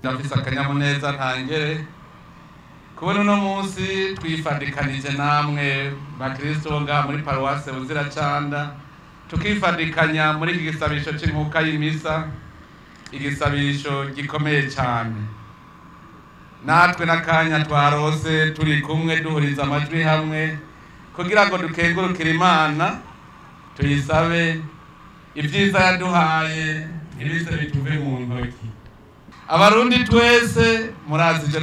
ndafise akanyamuneza ntangere kubona uno munsi twifadikanije namwe bakristo nga muri paruwase Buziracanda tukifadikanya muri iki gisabisho c'inkuka y'imisa, igisabisho gikomeye cyane. Natwe nakanya twarose turi kumwe duhuriza amajwi hamwe kugira ngo dukengurukire Imana, tuyisabe ibyiza yaduhaye ntibize bituve mu ntoki. Abarundi twese murazi ivyo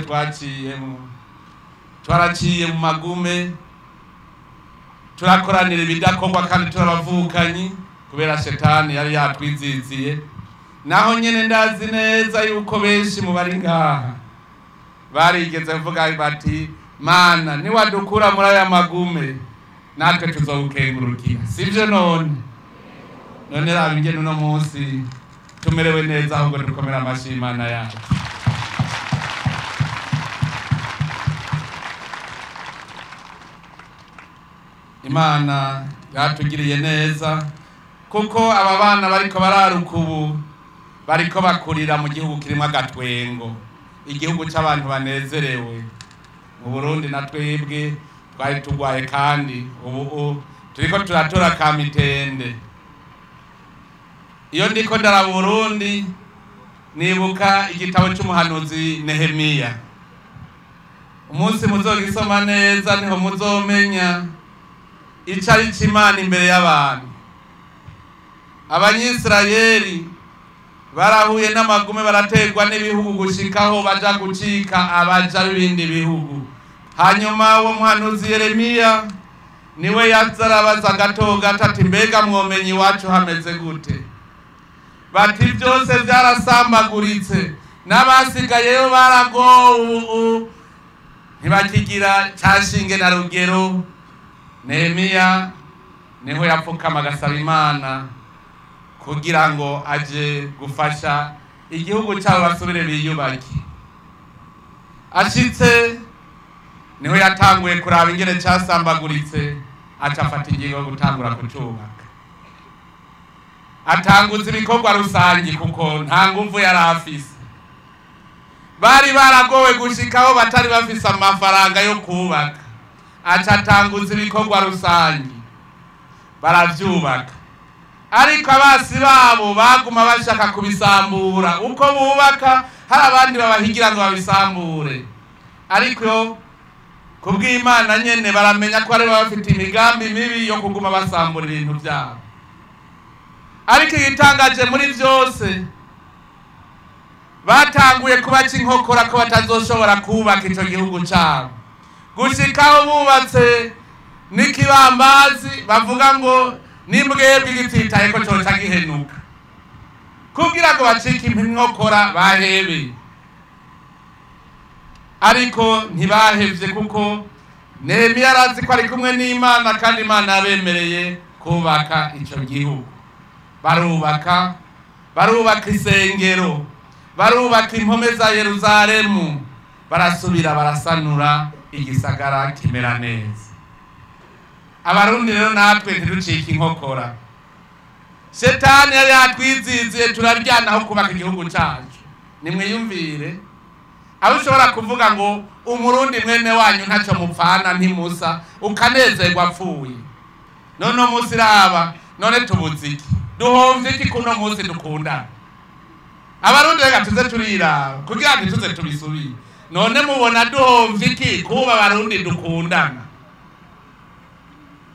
twaraciye mu magume, turakoranira ibidakorwa kandi turabavukanyi kubera shetani yari yatwiziziye. Naho nyene ndazi neza yuko benshi mu bari ngaha barigeze kuvuga bati Mana niwadukura muri aya magume natwe tuzowukengurukira, sivyo? None raba ingene uno munsi tumerewe neza, ahubwo dukomera amashi Imana yacu. Imana yatugiriye neza kuko aba bana bariko bararuka ubu bariko bakurira mu gihugu kirimo agatwengo, igihugu c'abantu banezerewe. Mu Burundi na twebwe twari tugwaye kandi ubu turiko turatora kamitende. Iyo ndiko ndara Burundi nibuka igitabo c'umuhanuzi Nehemiya. Umunsi muzogisoma neza niho muzomenya icari c'Imana imbere y'abantu. Abanyisirayeli barahuye n'amagume, barategwa n'ibihugu gushikaho baja gucika abaja b'ibindi bihugu. Hanyuma uwo muhanuzi Yeremiya niwe yazarabaza gato gatati, mbega mwomenyi wacu hameze gute? Bati byose byarasambaguritse, n'abasigayeyo baragowe, ntibakigira cashinge na rugero. Nehemiya niho yapfukama agasaba Imana kugira ngo aje gufasha igihugu cyabo basubire biyubake. Ashitse niho yatanguye kuraba ingene casambaguritse, aca afata ingingo yo gutangura kucubaka. Atanguza ibikorwa rusangi kuko nta nguvu yari afise. Bari baragowe gushikaho batari bafise amafaranga yo kubaka. Aca atanguza ibikorwa rusangi baravyubaka, ariko abasi babo baguma bashaka kubisambura. Uko bubaka hari abandi babahigira ngo babisambure, ariko kubw'Imana nyene baramenya ko ari bafite imigambi mibi yo kuguma basambura ibintu byabo. Ariko igitangaje muri byose, batanguye kubaca inkokora ko batazoshobora kubaka ico gihugu cyabo, gushikaho bubatse n'ikibambazi bavuga ngo nimbwebwe igititaye ko coca gihenuka, kugira ngo bacike inkokora bahebe. Ariko ntibahevye kuko Nehemiya arazi ko ari kumwe n'Imana, kandi Imana yabemereye kubaka ico gihugu. Barubaka isengero, barubaka impome za Yerusalemu, barasubira barasanura igisagara kimera neza. Abarundi rero natwe ntiducike inkokora. Shetani yari yatwiziziye, turaryana aho kubaka igihugu cyacu. Nimwiyumvire aho ushobora kuvuga ngo umurundi mwene wanyu ntacyo mupfana ntimusa, ukanezerwa apfuye. None umunsi raba, none tubuze iki? Duhomvye iki kuno munsi dukundana? Abarundi reka tuze turiraba kugira ngo tuze tubisubire. None mubona duhomvye iki kuba abarundi dukundana?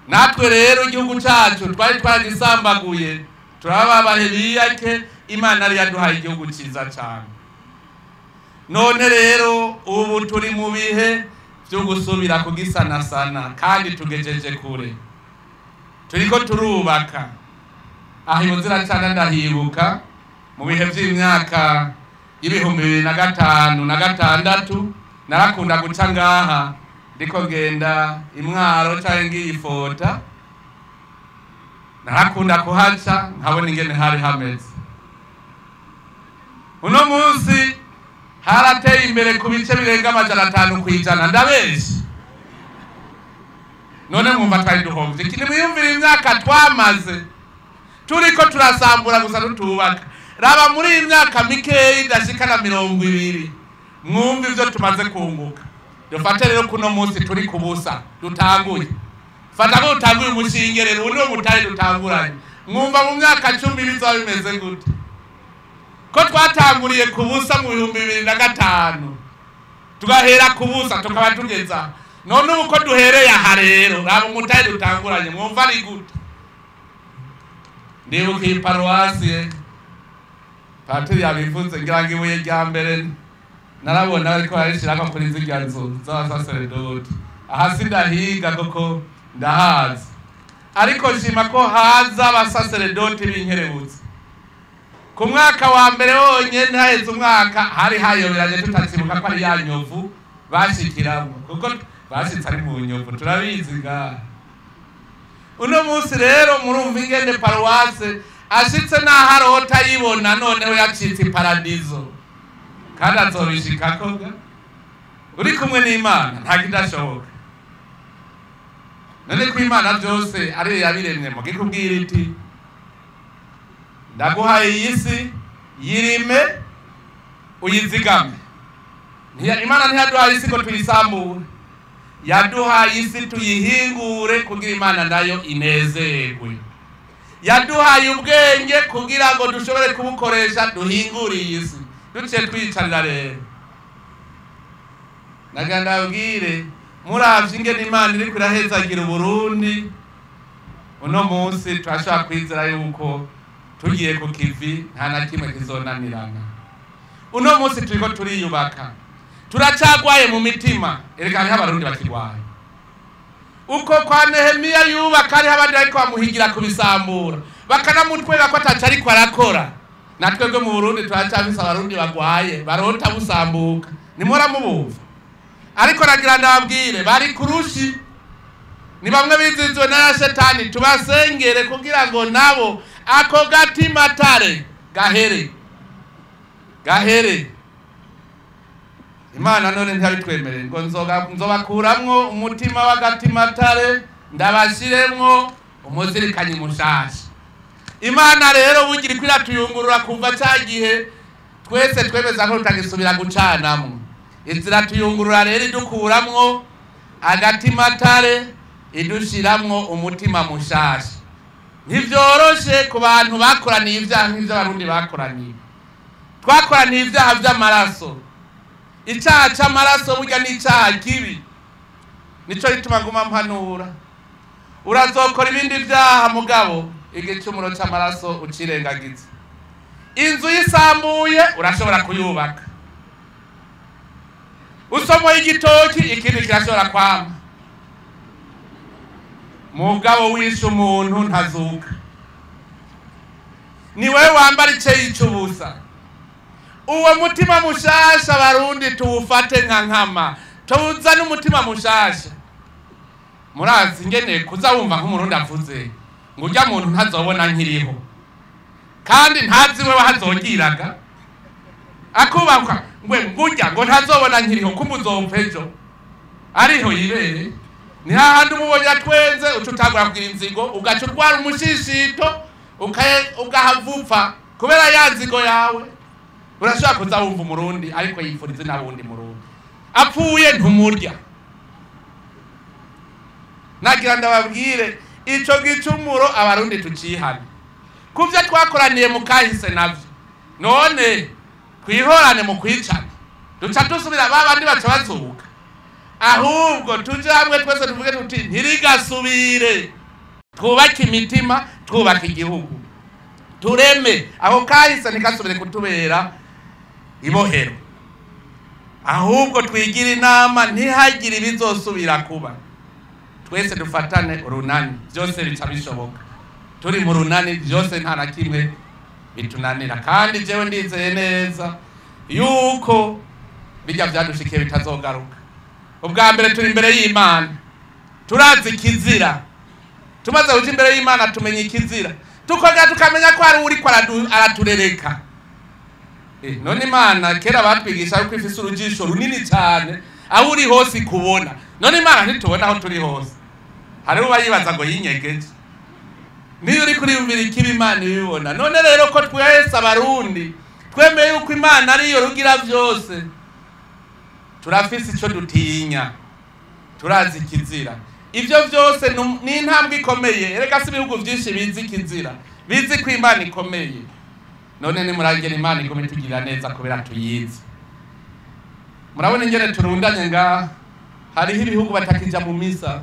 Natwe rero igihugu cyacu twari twaragisambaguye, turababahe biyake. Imana yari yaduhaye igihugu cyiza cyane. None rero ubu turi mu bihe byo gusubira kugisanasana, kandi tugejeje kure. Turiko turubaka. Aha i Buziracanda ndahibuka mu bihe by'imyaka y'ibihumbi 2005 na 2006 narakunda guca ngaha ndiko ngenda Imwaro cyangwa ngiyifota. Narakunda kuhaca nkabona ingene hari hameze. Uno munsi harateye imbere ku bice birenga 500 kwijana, ndabeshya? None mwumva twari duhomvye iki? Nimwiyumvire imyaka twamaze turiko turasambura gusa tutubaka. raba muri iyi myaka mikeyi idashikana 20 mwumva ivyo tumaze kunguka. Dufate rero kuno munsi turi kubusa dutanguye. Fata ko dutanguye umushinge rero uno mutayi dutanguranye. Mwumva mu myaka 10 bizaba bimeze gute? Ko twatanguriye kubusa mu 2005 tugahera kubusa tukaba tugeza none uko duhereye aha rero raba umutayi dutanguranye mwumva ari gute? Ndibuka iyi paruwasi patiri yabivuze ngira ngo ibuye rya mbere narabona ariko arishirako kuri zirya nzu z'abasaseredoti. Aha sindahiga koko ndahazi, ariko nshima ko haza abasaseredoti b'inkerebutsi. Ku mwaka wa mbere wonyene haheze umwaka hari hayoberanye tutakibuka ko ari ya Nyovu bashikiramo, kuko bashitse ari mu Nyovu turabizi ngaha. Uno munsi rero murumva ingene paruwase ashitse naho arota yibona noneho yacitse paradizo, kandi azobishikako ga uri kumwe n'Imana nta kidashoboka. None ko Imana byose ari yabiremye mu gikubwira iti ndaguhaye iyi si yirime uyizigame. Imana ntiyaduhaye isi ngo tuyisambure, yaduhaye isi tuyihingure kugira Imana nayo inezerwe. Yaduhaye ubwenge kugira ngo dushobore kubukoresha duhingure iyi si, duce twicarira rero. Naganda ubwire muravye ingene Imana iri kurahezagira Burundi, uno munsi twashaka kwizera yuko tugiye ku kivi nta na kimwe kizonanirana. Uno munsi turiko turiyubaka, turacagwaye mu mitima, erega hariho abarundi bakigwaye. Uko kwa Nehemiya yubaka hariho abandi bariko bamuhigira kubisambura, bakanamutwega ko ataco ariko arakora. Natwebwe mu Burundi turacafise abarundi bagwaye barota busambuka, nimora mubumva. Ariko nagira ndababwire bari kurushi, ni bamwe bizizwe na Shetani, tubasengere kugira ngo nabo ako gatima tare gahere. Imana none ntiyabitwemereye ngo nzobakuramwo umutima w'agatima tare ndabashiremwo umuzirikanyi mushasha. Imana rero bugira kwira tuyungurura kuva cyagihe twese twemeza ko tutagisubira gucanamwo. Izira tuyungurura rero idukuramwo agatima tare idushiramwo umutima mushasha. Ntivyoroshe ku bantu bakoraniye ibyaha nk'ivyo abarundi bakoraniye. Twakoraniye ibyaha vy'amaraso. Icyaha c'amaraso burya ni icyaha kibi, nico gituma nguma mpanura urazokora ibindi vyaha mugabo igicumuro c'amaraso ucirengagiza. Inzu yisambuye urashobora kuyubaka, usomoye igitoki ikindi kirashobora kwama, mugabo wishe umuntu ntazuka. Ni wewe wambara iceyi c'ubusa. Uwo mutima mushasha barundi tuwufate nka nkama, tuwuzane umutima mushasha. Murazi ingene kuza wumva nk'umurundi avuze ngo urya muntu ntazobona nkiriho, kandi ntazi wewe hazogiraga akubakwa ngurya ngo ntazobona nkiriho kumuzopfa ejo ariho yibere. Ni hahandi umubonye atwenze ututagura kugira inzigo ugaca urwara umushishito ugahavupfa kubera ya nzigo yawe. Urashaka kuza wumva umurundi ariko yifurize nabundi murundi apfuye ntumurya. Nagira ndababwire ico gicumuro abarundi tucihana kuvyo twakoraniye mu kahise navyo, none kwihorane mu kwicana duca dusubira babandi baca bazuka. Ahubwo tuje hamwe twese tuvuge tuti ntirigasubire, twubake imitima, twubake igihugu, tureme aho kahise nikasubire kutubera ibohero. Ahubwo twigira inama ntihagire ibizosubira kuba. Twese dufatane urunani, byose bica bishoboka. Turi mu runani byose nta na kimwe bitunanira, kandi jewe ndizeye neza yuko bijya byadushikiye bitazogaruka. Ubwa mbere turi imbere y'Imana, turazi ikizira. Tumaze kuja imbere y'Imana tumenye ikizira, tukongera tukamenya ko ari uri araturereka. None Imana kera batwigisha yuko ifise urujisho runini cyane aho uri hose kubona. None Imana ntitubona aho turi hose. Hari uba yibaza ngo yinyegeje. niyo uri kuriyumvira ikibi Imana ibibona. None rero ko twese abarundi twemeye yuko Imana ariyo rugira byose, turafise icyo dutinya, turazi ikizira. Ibyo byose ni intambwe ikomeye. Erega si ibihugu byinshi bizi ikizira, bizi ko Imana ikomeye. None nimurangire Imana ikomeye tugira neza kubera tuyizi. Murabona ingene turundanye nga hariho ibihugu batakija mu misa.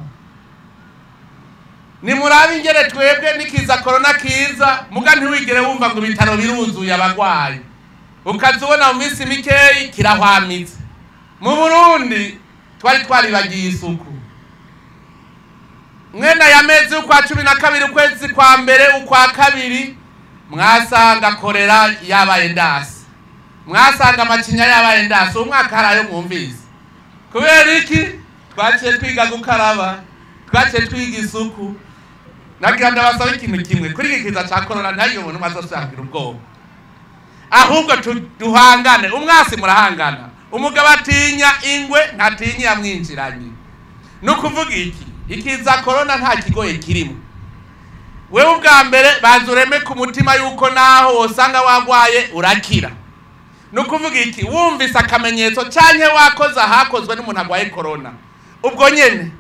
Nimurabe ingene twebwe nikiza corona kiza muga ntiwigere wumva ngo ibitaro biruzuye abagwayi, ukazubona mu minsi mikeyi kirahwamitse. Mu Burundi twari bagiye isuku. Mwena ya mezi ukwa 12 ukwezi kwa mbere ukwa kabiri mwasanga korera yabaye ndasi, mwasanga amacinya yabaye ndasi. Umwaka harayo mwumvise kubera iki? Twaciye twiga gukaraba, twaciye twiga isuku. Nagira ndabasaba ikintu kimwe kuri iki kiza ca corona, ntayo umuntu azosanga ubwoba, ahubwo duhangane. Umwasi murahangana, umugabo atinya ingwe ntatinya yamwinjiranye. No kuvuga iki ikiza corona nta kigoye kirimo. Wewe ubwa mbere bazureme ku mutima yuko naho wosanga wagwaye urakira. No kuvuga iki wumvise akamenyetso canke wakoze hakozwe n'umuntu agwaye corona, ubwo nyene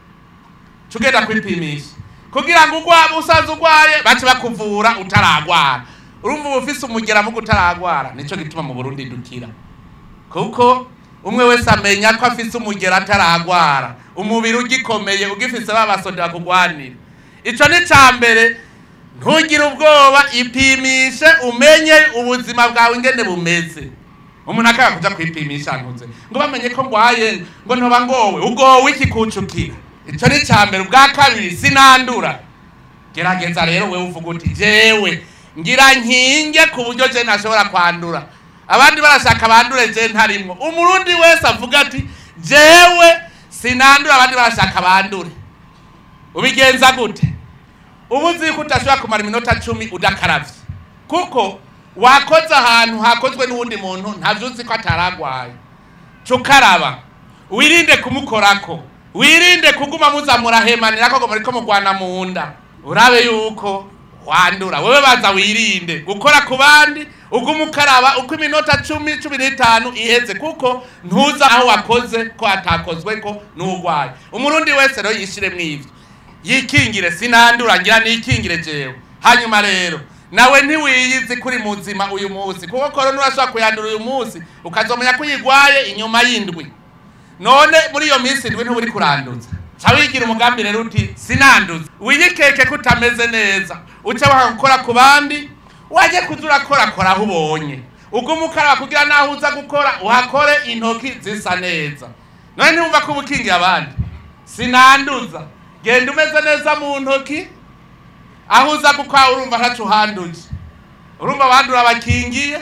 tugenda kwipimisha kugira ngo usanze ugwaye bace bakuvura utaragwara. Urumva ufise umugera mu gutaragwara. Nico gituma mu Burundi dukira, kuko umwe wese amenya ko afise umugera ataragwara, umubiri ugikomeye ugifise babasoda kugwanira. Ico ni cambere. Ntugire ubwoba, ipimishe umenye ubuzima bwawe ingene bumeze. Umuntu akaba kuja kwipimisha ntuze ngo bamenye ko ngwaye ngo ntoba ngowe ugowe iki kucukira. Ico ni cambere. Ubwa kabiri sinandura. Gerageza rero wewe uvuga uti jewe ngira nkinge ku buryo je ntashobora kwandura, abandi barashaka bandure je ntarimo. Umurundi wese avuga ati jewe sinandura, abandi barashaka bandure. Ubigenza gute? Ubuzi ko utashobora kumara iminota 10 udakaravye, kuko wakoze ahantu hakozwe n'uwundi muntu ntavyuzi ko ataragwaye. Cukaraba, wirinde kumukorako, wirinde kuguma muzamura hemanira ko muri ko mugwana mu nda, urabe yuko wandura. Wewe baza wirinde gukora ku bandi, ugumukaraba uko iminota 10-15 iheze, kuko ntuza aho wakoze ko atakozwe ko n'ugwaye. Umurundi wese rero yishire mw'ivyo, yikingire sinandura ngira nikingire jewe. Hanyuma rero nawe ntiwiyizi kuri muzima uyu munsi, kuko corona urashaka kuyandura uyu munsi ukazomenya ko yigwaye inyuma y'indwi. None muri iyo minsi ndwi ntuburi kuranduza, cawigira umugambi rero uti sinanduza. Wiyikeke kutameze neza, uca bakora ku bandi, waje kuzura kora aho ubonye, ugumukaraba kugira naho uza gukora uhakore intoki zisa neza. None ntumva ko ubukingi abandi. Sinanduza, genda umeze neza mu ntoki, aho uza gukwa urumva ntacu handuje, urumva bandura bakingiye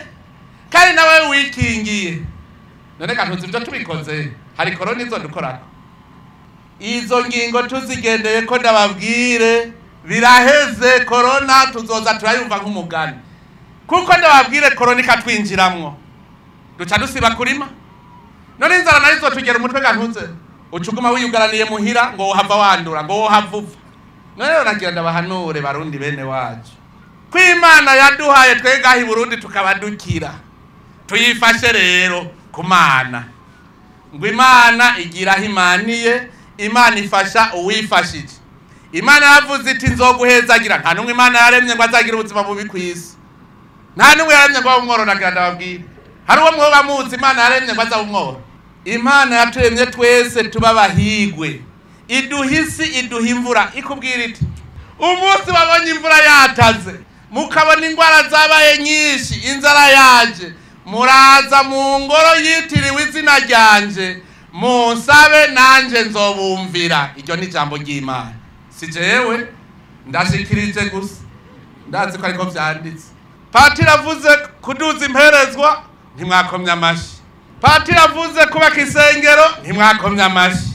kandi nawe wikingiye. None kantuzi ibyo tubikoze hari corona izo dukorako. Izo ngingo tuzigendeye ko ndababwire biraheze. Corona tuzoza turayumva nk'umugani, kuko ndababwire corona ikatwinjiramwo duca dusiba kurima. None inzara narizo tugera umutwe kantuze ucuguma wiyugaraniye muhira ngo uhava wandura ngo uhavuva. None rero nagira ndabahanure barundi bene wacu ko Imana yaduhaye twegahi Burundi tukabadukira, tuyifashe rero kumana. Ngo Imana igira himaniye, Imana ifasha uwifashije. Imana yavuze iti nzoguhezagira. Nta numwe Imana yaremye ngo azagira ubuzima bubi kwisi, nta numwe yaremye ngo abumworo. Nagira ndababwira hari uwo mwoba muzi Imana yaremye ngo azabumworo. Imana yaturemye twese tuba bahigwe, iduhisi iduha imvura. Ikubwira iti umunsi babonye imvura yataze, mukabona ingwara zabaye nyinshi, inzara yaje, muraza mu ngoro yitiriwe izina ryanje, munsabe nanje nzobumvira. Iryo ni jambo ry'Imana, si jewe ndashikirije gusa, ndazi ko ariko vyanditse. Patiri avuze kuduza imperezwa, ntimwakomya amashi. Patiri avuze kubaka isengero, ntimwakomya amashi.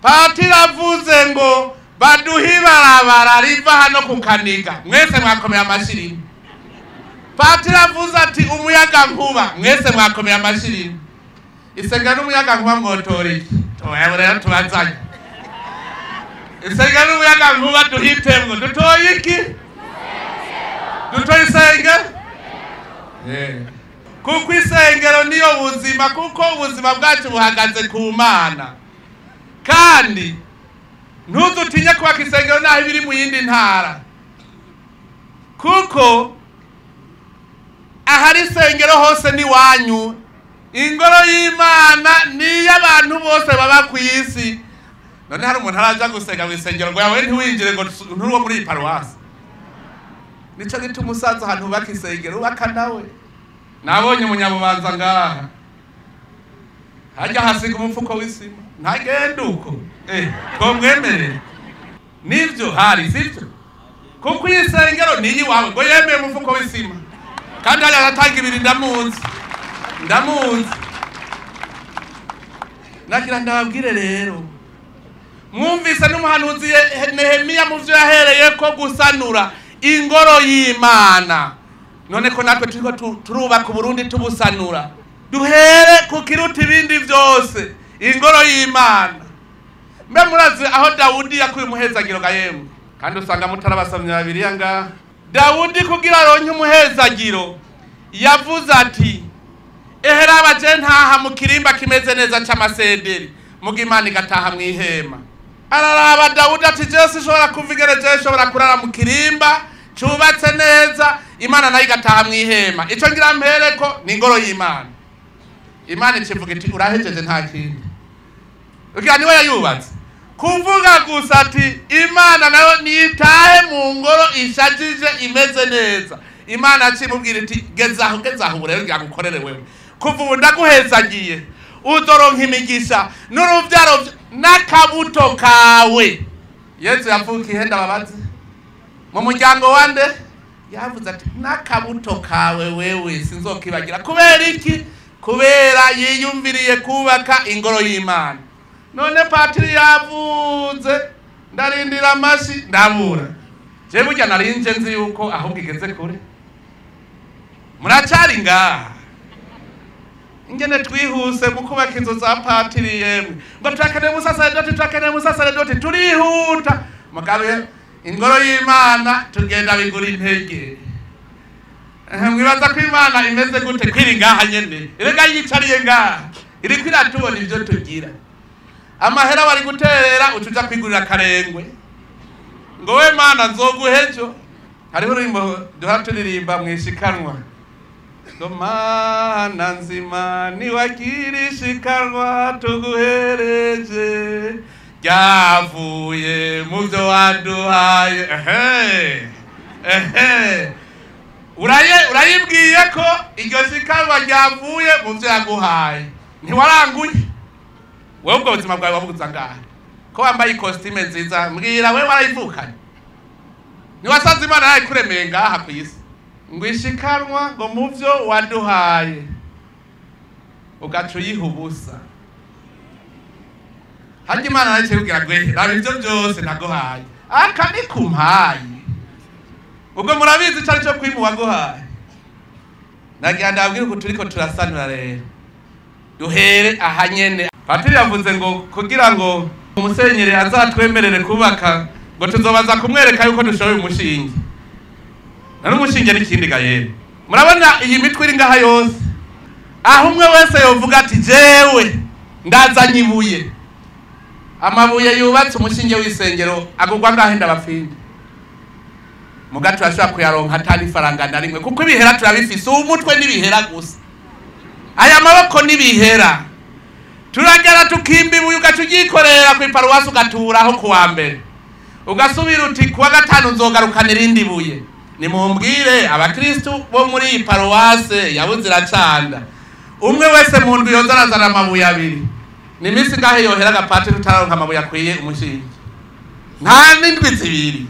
Patiri avuze ngo baduhe ibarabara riva hano ku Kaniga, mwese mwakomeye amashirimo. Patiri avuze ati umuyaga nkuba, mwese mwakomeye amashirimo. Isengero n'umuyaga nkuba mwotoriki toye rero tubazanye. Isengero n'umuyaga nkuba duhitemwo dutoye iki? dutoye isengero kuko isengero niyo buzima, kuko ubuzima bwacu buhagaze ku Mana. Kandi ntuzutinye kubaka isengero naho biri mu yindi ntara, kuko ahari isengero hose ni wanyu. Ingoro y'Imana ni y'abantu bose baba ku isi. None hari umuntu araza gusenga mu isengero ngo yawe ntiwinjire ngo nturuwo muri paruwasi. Nico gituma umusaza ahantu baka isengero ubaka nawe. Nabonye umunyabubanza ngaha hajya hasiga umufuko w'isima, ntagenda uko twomwemerere nivyo hari sivyo, kuko isengero niyi wawe ngo yemeye umufuko w'isima kandi hajya aratanga ibiri ndamunzi nagira ndababwire rero, mwumvise n'umuhanuzi Nehemiya mu vyo yahereye ko gusanura ingoro y'Imana. None ko natwe turiko turubaka Burundi tubusanura, duhere ku kiruta ibindi vyose ingoro y'Imana. Mbe murazi aho Dawudi yakuye umuhezagiro ga yemwe, kandi usanga mutarabasomye Bibiliya nga Dawudi kugira aronke umuhezagiro yavuze ati ehera abaje ntaha mu kirimba kimeze neza c'amasederi muga Imana igataha mwihema. Araraba Dawudi ati Jesu shobora kuvigere je shobora kurara mu kirimba cubatse neza, Imana nayo igataha mwihema. Ico ngira mpereko ni ingoro y'Imana. Imana ikivuga iti urahejeje nta kindi. Ugira niwe yayubatse. Kuvuga gusa ati Imana nayo nitahe mu ngoro ishajije imeze neza. Imana acimubwira iti gezaho rero ngiyagukorere wewe. Kuva ubu ndaguhezagiye uzoronka imigisha n'uruvyaro n'akabuto kawe. Yesu yavuka ihenda babaze mu muryango wande yavuze ati n'akabuto kawe wewe sinzokibagira. Kubera iki? Kubera yiyumviriye kubaka ingoro y'Imana. None patiri yavuze ndarindira amashi ndabura. Je burya narinje nzi yuko ahubwo igeze kure. Muracari ngaha ingene twihuse mu kubaka inzu za patiri yemwe ngo turakeneye umusaseredoti turihuta. Mugabe ingoro y'Imana tugenda bigura intege. Mwibaza ko Imana imeze gute kwiri ngaha nyene irega yicariye ngaha iri kwiratubona ivyo tugira. Amahera bari guterera utuja kwigurira karengwe ngo we Mana nzoguhejo. Hariho urimbo duha turirimba mwishikanwa ngo Mana nzima niwagira ishikanwa tuguhereje ryavuye mu vyo waduhaye. Urayibwiye ko iryo shikanwa ryavuye mu vyo yaguhaye, ntiwaranguye wewe ubwo buzima bwawe wabuguza ngaha ko wambaye ikositime nziza. Mbwira we warayivukanye, niwasaze Imana yayikuremeye ngaha ku isi ngo ishikanwa ngo mu vyo waduhaye ugaca uyiha ubusa. Hajya Imana nayikubwira gwe raba ivyo byose naguhaye aka ni kumpaye. Ubwo murabizi cyari cyo kwimu waguhaye. Nagira ndabwira ko turiko turasanura rero duhere ahanyene. Patiri yavuze ngo kugira ngo umusenyeri azatwemerere kubaka ngo tuzobaza kumwereka yuko dushoboye umushinge. Nari umushinge n'ikindi gayene. Murabona iyi mitwe iri ngaha yose aho umwe wese yovuga ati jewe ndazanye ibuye. Amabuye yubatse umushinge w'isengero agugwa ngahe ndabafinde. Mugato ashobora kuyaronka atari faranga na rimwe kuko ibihera turabifise. Umutwe n'ibihera gusa, aya maboko n'ibihera. Turagera tukimba ibuye ugacugikorera ku iparuwasi ugaturaho kuwa mbere ugasubira uti kuwa gatanu nzogarukana irindi buye. Nimumbwire abakristu bo muri iyi paruwasi yabuzira canda umwe wese mu ndwi yoza arazana amabuye abiri. Ni misi ngahe yohera agapatiri utaronka amabuye akwiye umushinge? Nta n'indwi zibiri.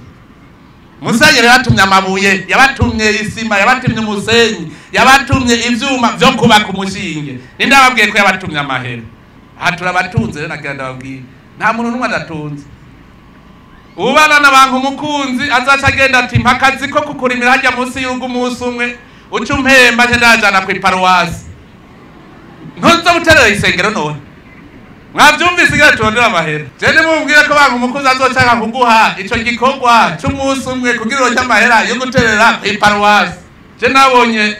Musenyeri yatumye amabuye, yabatumye isima, yabatumye umusenyi, yabatumye ivyuma vyo kubaka umushinge. Ninde ababwiye ko yabatumye amahera? Hatura batunze rero nagira ndababwiye nta muntu numwe adatunze. Ubana n'abantu umukunzi azaca agenda ati mpakazi ko kukurimira hajya munsi y'urugo umunsi umwe uca umpemba nje ndajana ku iparuwasi. Ntuzo buterera isengero none mwavyumvise igihe turondera amahera jene mumbwire ko banga umukozi azoshaka kuguha ico gikorwa c'umunsi umwe kugira uronke amahera yo guterera kw'iparuwasi je nabonye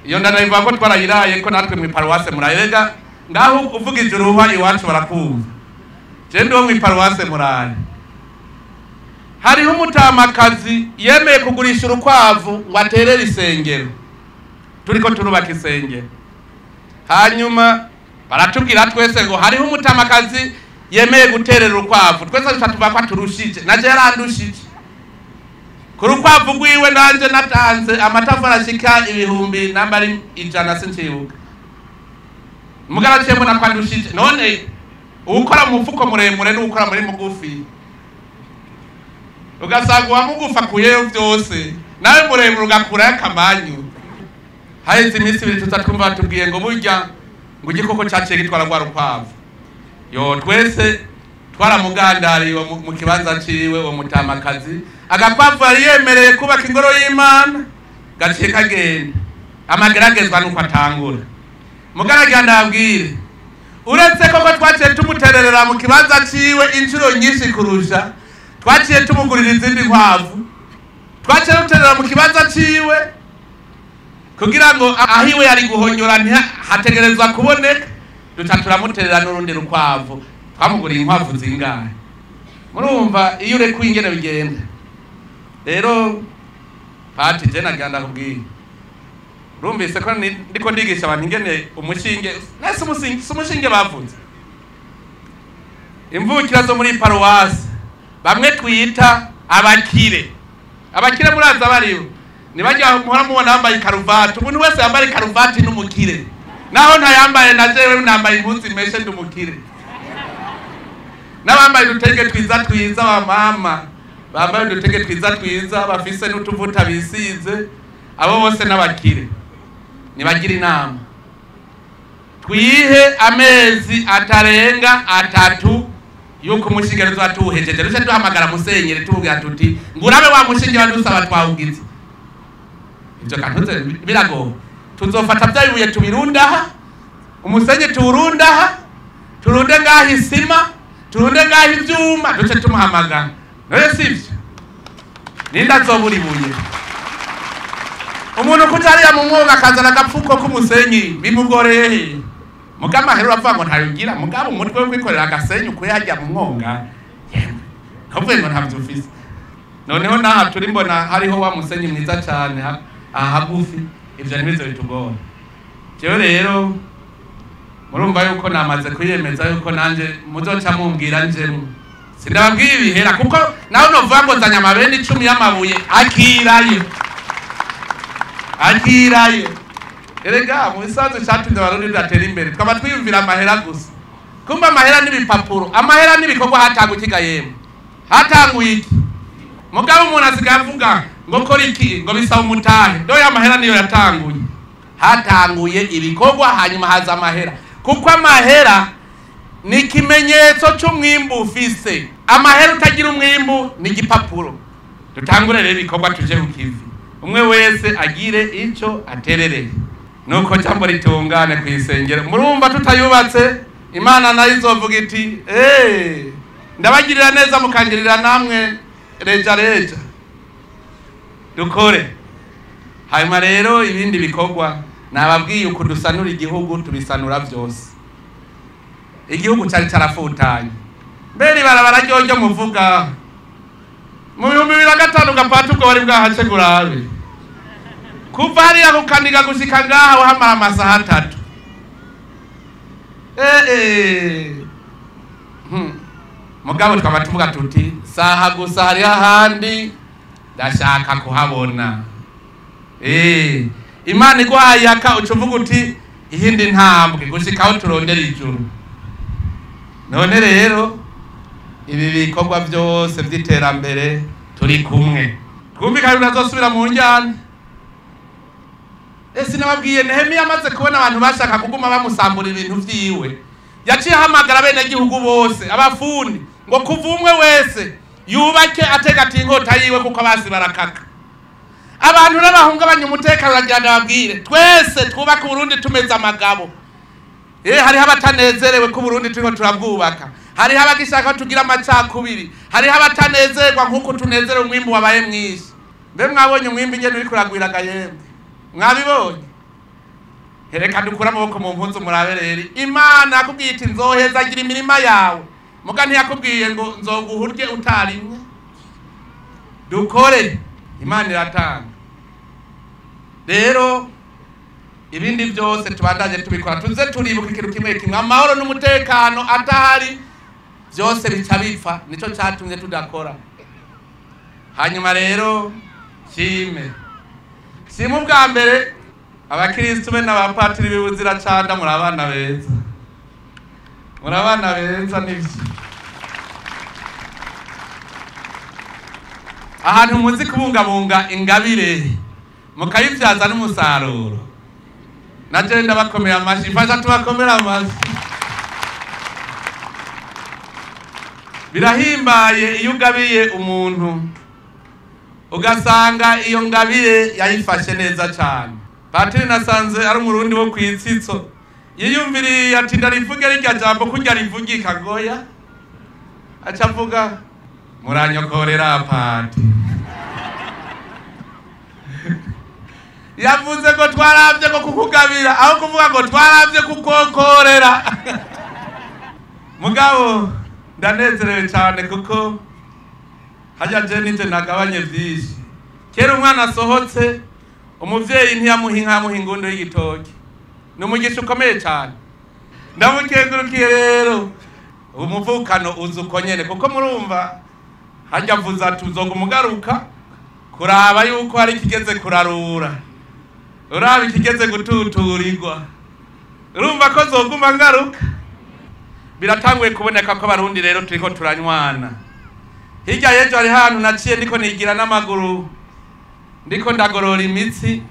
iyo ndanabivuga ko twarayiraye ko natwe mw'iparuwasi murayirega ngaho uvuga ijuru uha iwacu barakumva je ndiho mw'iparuwasi muraye hariho umutamakazi yemeye kugurisha urukwavu ngo aterere isengero turiko turubaka isengero hanyuma baratubwira twese ngo hariho umutamakazi yemeye guterera urukwavu twese tutatuvuga ko turushije naje yarandushije ku rukwavu rwiwe nanje natanze amatafari ashika 100 sinkibuka mugara cembo nakwandushije none ukora mu mfuko muremure n'ukora muri mugufi ugasanga wa mugufa kuyeyo byose nawe muremure ugakura y'akamanyu haheze iminsi 2 tutatwumva batubwiye ngo burya ngo igikoko cyaciye gitwara rwa rukwavu yo twese twaramugandariye mu kibanza ciwe wo mutamakazi agakwavu yari yemereye kubaka ingoro y'Imana gaciye kagenda amageragezwa nuko atangura mugaragira ndabwire uretse koko twaciye tumutererera mu kibanza ciwe inshuro nyinshi kurusha twaciye tumugurira izindi nkwavu twaciye tumutererera mu kibanza ciwe kugira ngo ahiwe yari guhonyora hategerezwa kuboneka tuturamuterera n'urundi rukwavu twamuguriye inkwavu zingahe murumva iyo urekuye ingene bigenda rero pati je naganda kubwira rumvise ko ndiko ndigisha abantu ingene umushinge nese umushinge bavuze imvukira zo muri paruwasi bamwe twita abakire muraza bariho nibajya muhora mubona bambaye karuvati umuntu wese yambaye karuvati n'umukire naho ntayambaye na jewe nambaye impunzi meshe ndumukire n'abambaye udutege twiza wa mama bambaye udutege twiza bafise n'utuvuta bisize abo bose n'abakire nibagira inama twihe amezi atarenga 3 yuko umushingiro twatuhejeje rushe duhamagara musenyeri tuvuga tuti ngurabe wa mushingiro wadusaba twawugize ibyo kantuze birago tuzofata byayibuye tubirunda umusenye turunda turunde ngaho isima turunde ngaho ibyuma duce tumuhamagara nayo sivyo ninda zoburibuye umuntu kutariya mu mwoga kazana agapfuko k'umusenyi bimugoreye mugama hero avango ntayugira mugabo umutwe wo kwikorera agasenyi uko yajya mu mwonga yemwe ntabwo ngo ntabyufise noneho naha turi mbona hariho wa musenyi mwiza cyane ahagufi ivyo nibizo bitugora cyo rero murumva yuko namaze kwiyemeza yuko nanje muzoca mumbwira njemo sindababwira ibihera kuko naho novuga ngo nzanya amabeni 10 y'amabuye akiraye erega mu bisanzwe cyatunze abarundi datera imbere twaba twiyumvira amahera gusa kumba amahera n'ibipapuro amahera n'ibikorwa hatangukiga yemwe hatanguye iki mugabo umuntu asigaye avuga ngo kora iki ngo bisaba umutahe do ya mahera niyo yatanguye hatanguye ibikorwa hanyuma haza amahera kuko amahera ni kimenyetso cy'umwimbu ufise amahera utagira umwimbu ni igipapuro dutangure rero ibikorwa tuje ukivi umwe wese agire ico aterereye nuko jambo ritungane kwisengera murumva tutayubatse Imana nayo izovuga iti ndabagirira neza mukangirira namwe reja dukore hanyuma rero ibindi bikorwa nababwiye uko dusanura igihugu tubisanura byose igihugu cyari carafutanye mbere barabara ryo muvuga mu 2005 gapata ubwo bari bwahace gurabe kuva hariya gukandiga gushika ngaha wahamara amasaha 3 mugabo twaba tuvuga tuti saha gusa hari ahandi ndashaka kuhabona Imana igwayaka ucuvuga uti ihindi ntambwe gushikaho turondera ijuru none rero ibi bikorwa byose by'iterambere turi kumwe twumvikana unazosubira mu njyana nababwiye Nehemiya amaze kubona abantu bashaka kuguma bamusambura ibintu vyiwe yaciye hamagara bene gihugu bose abafundi ngo kuvumwe wese yubake ategata inkota yiwe kuko abasi barakaka abantu n'abahungabanya umutekano bagenda babwire twese twubaka Burundi tumeze amagabo hariho abatanezerewe ko Burundi turiko turabwubaka, hariho abagishaka tugira amacakubiri, hariho abatanezerwa nk'uko tunezerewe umwimbu wabaye mwinshi. Mbe mwabonye umwimbu ingene uriko uragwiraga yemwe? Mwabibonye? Reka dukura amaboko mu mpunzu murabereri. Imana yakubwiye iti nzohezagira imirima yawe, muga ntiyakubwiye ngo nzoguhurye utarimye. Dukore, Imana iratanga. Rero ibindi byose tubandanye tubikora, tuze turibuka ikintu kimwe kimwe, amahoro n'umutekano atahari byose bica bipfa, nico cyatumye tudakora. Hanyuma rero shime ubwa mbere abakristo be n'abapatiri b'ubuzira canda, murabana beza, murabana beza nivyo. Ahantu muzi kubungabunga ingabire mukayivyaza n'umusaruro, naje ndabakomera amashi, fasha tubakomera amashi. Birahimbaye iyo ugabiye umuntu ugasanga iyo ngabire yayifashe neza cyane. Patiri nasanze ari umurundi wo kwitsitso, yiyumviriye ati ndarivuge rirya jambo kurya rivugika goya, aca avuga muranyokorera pati. Yavuze ko twarabye ko kukugabira aho kuvuga ngo twarabye kukokorera. Mugabo ndanezerewe cyane kuko hajya je nije nagabanye vyinshi. Kera umwana asohotse umuvyeyi ntiyamuha ingondo y'igitoki, n'umugisha ukomeye cyane. Ndamukengurukiye rero umuvukano uzuko nyene, kuko murumva hajya avuza tuzoga umugaruka kuraba yuko hari kigeze kurarura, uraba ikigeze gututurirwa, urumva ko zoguma ngaruka. Biratanguye kuboneka ko Abarundi rero turiko turanywana. Hirya yejo hari hantu naciye ndiko nigira n'amaguru, ndiko ndagorora imitsi,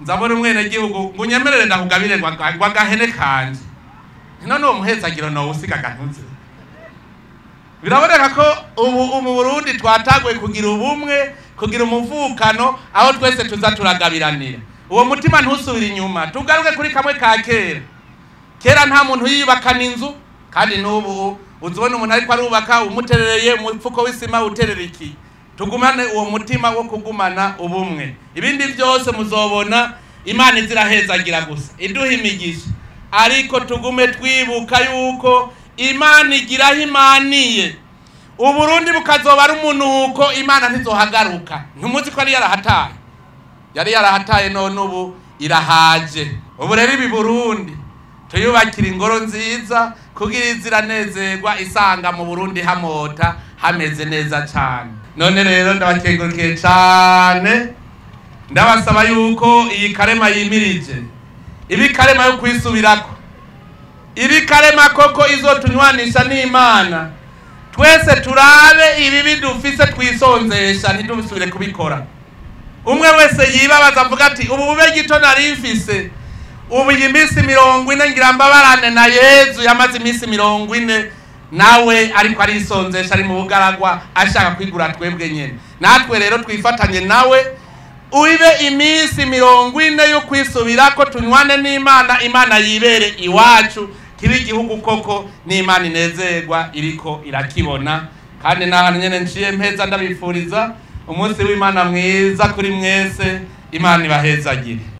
nzabona umwene gihugu ngunyemerere ndakugabire ngo agahene kanje, none uwo muhezagiro no usiga gantuze. Biraboneka ko ubu mu Burundi twataguye kugira ubumwe, kugira umuvukano, aho twese tuza turagabiranira. Uwo mutima ntusubira inyuma, tugaruke kuri kamwe ka kera. Kera nta muntu yiyubakana inzu, kandi n'ubu uzobona umuntu ariko arubaka umuterereye mu mfuko w'isima uterera iki. Tugumane uwo mutima wo kugumana ubumwe, ibindi byose muzobona Imana izirahezagira gusa iduha imigisha, ariko tugume twibuka yuko Imana igira imaniye. Uburundi bukazoba ari umunuko, Imana ntizohagaruka. Ntumuzi ko yari yarahataye none ubu irahaje. Ubu rero ibi Burundi tuyubakira ingoro nziza kugira iziranezerwa, isanga mu Burundi hamota hameze neza cyane. None rero ndabakengurukiye cyane, ndabasaba yuko iyi karema yimirije, ibi karema yo kwisubirako, ibi karema koko izotunywanisha n'Imana. Twese turabe ibi bidufise twisonzesha, ntidubisubire kubikora. Umwe wese yibabaza avuga ati ubu bube gito nari mfise, ubu iyi minsi 40 ngira mbabarane na Yezu yamaze iminsi 40 nawe ariko arisonzesha, ari mu bugaragwa ashaka kwigura twebwe nyene. Natwe rero twifatanye nawe uibe iminsi 40 yo kwisubirako, tunywane n'Imana, Imana yibere iwacu, kibi igihugu koko n'Imana inezerwa iriko irakibona. Kandi nahantu nyene nciye mpeza ndabifuriza umunsi w'Imana mwiza kuri mwese, Imana ibahezagire.